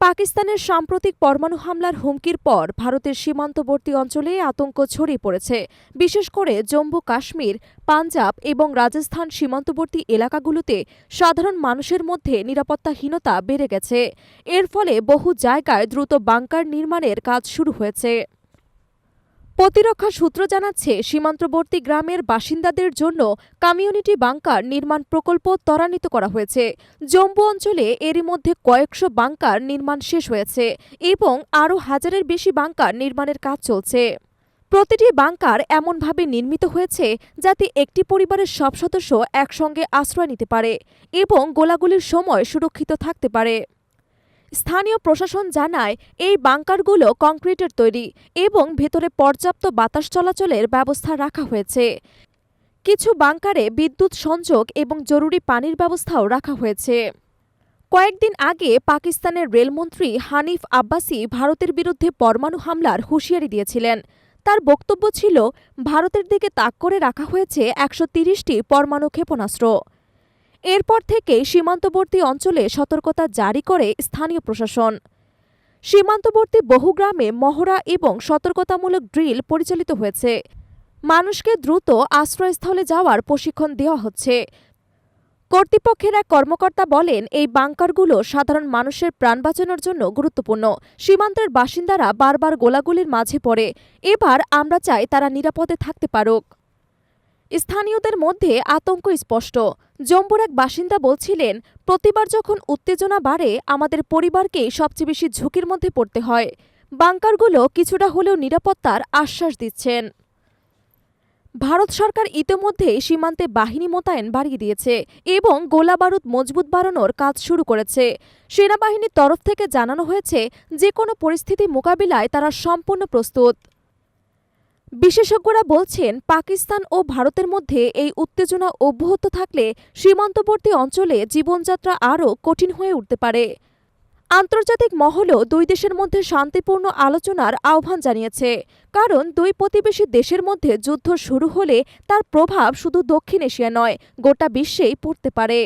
পাকিস্তানের সাম্প্রতিক পরমাণু হামলার হুমকির পর ভারতের সীমান্তবর্তী অঞ্চলে আতঙ্ক ছড়িয়ে পড়েছে। বিশেষ করে জম্মু কাশ্মীর, পাঞ্জাব এবং রাজস্থান সীমান্তবর্তী এলাকাগুলোতে সাধারণ মানুষের মধ্যে নিরাপত্তাহীনতা বেড়ে গেছে। এর ফলে বহু জায়গায় দ্রুত বাংকার নির্মাণের কাজ শুরু হয়েছে। প্রতিরক্ষা সূত্র জানাচ্ছে, সীমান্তবর্তী গ্রামের বাসিন্দাদের জন্য কমিউনিটি বাংকার নির্মাণ প্রকল্প ত্বরান্বিত করা হয়েছে। জম্মু অঞ্চলে এরই মধ্যে কয়েকশো বাংকার নির্মাণ শেষ হয়েছে এবং আরও হাজারের বেশি বাংকার নির্মাণের কাজ চলছে। প্রতিটি বাংকার এমনভাবে নির্মিত হয়েছে যাতে একটি পরিবারের সব সদস্য একসঙ্গে আশ্রয় নিতে পারে এবং গোলাগুলির সময় সুরক্ষিত থাকতে পারে। স্থানীয় প্রশাসন জানায়, এই বাংকারগুলো কংক্রিটের তৈরি এবং ভেতরে পর্যাপ্ত বাতাস চলাচলের ব্যবস্থা রাখা হয়েছে। কিছু বাংকারে বিদ্যুৎ সংযোগ এবং জরুরি পানির ব্যবস্থাও রাখা হয়েছে। কয়েকদিন আগে পাকিস্তানের রেলমন্ত্রী হানিফ আব্বাসি ভারতের বিরুদ্ধে পরমাণু হামলার হুঁশিয়ারি দিয়েছিলেন। তার বক্তব্য ছিল, ভারতের দিকে তাক করে রাখা হয়েছে ১৩০টি পরমাণু ক্ষেপণাস্ত্র। এরপর থেকেই সীমান্তবর্তী অঞ্চলে সতর্কতা জারি করে স্থানীয় প্রশাসন। সীমান্তবর্তী বহু গ্রামে মহড়া এবং সতর্কতামূলক ড্রিল পরিচালিত হয়েছে। মানুষকে দ্রুত আশ্রয়স্থলে যাওয়ার প্রশিক্ষণ দেওয়া হচ্ছে। কর্তৃপক্ষের এক কর্মকর্তা বলেন, এই বাংকারগুলো সাধারণ মানুষের প্রাণ বাঁচানোর জন্য গুরুত্বপূর্ণ। সীমান্তের বাসিন্দারা বারবার গোলাগুলির মাঝে পড়ে। এবার আমরা চাই তারা নিরাপদে থাকতে পারুক। স্থানীয়দের মধ্যে আতঙ্ক স্পষ্ট। জম্মুর এক বাসিন্দা বলছিলেন, প্রতিবার যখন উত্তেজনা বাড়ে আমাদের পরিবারকেই সবচেয়ে বেশি ঝুঁকির মধ্যে পড়তে হয়। বাংকারগুলো কিছুটা হলেও নিরাপত্তার আশ্বাস দিচ্ছেন। ভারত সরকার ইতিমধ্যেই সীমান্তে বাহিনী মোতায়েন বাড়িয়ে দিয়েছে এবং গোলাবারুদ মজবুত বাড়ানোর কাজ শুরু করেছে। সেনাবাহিনীর তরফ থেকে জানানো হয়েছে, যে কোনো পরিস্থিতি মোকাবিলায় তারা সম্পূর্ণ প্রস্তুত। বিশেষজ্ঞরা বলছেন, পাকিস্তান ও ভারতের মধ্যে এই উত্তেজনা অব্যাহত থাকলে সীমান্তবর্তী অঞ্চলে জীবনযাত্রা আরও কঠিন হয়ে উঠতে পারে। আন্তর্জাতিক মহলও দুই দেশের মধ্যে শান্তিপূর্ণ আলোচনার আহ্বান জানিয়েছে, কারণ দুই প্রতিবেশী দেশের মধ্যে যুদ্ধ শুরু হলে তার প্রভাব শুধু দক্ষিণ এশিয়া নয়, গোটা বিশ্বেই পড়তে পারে।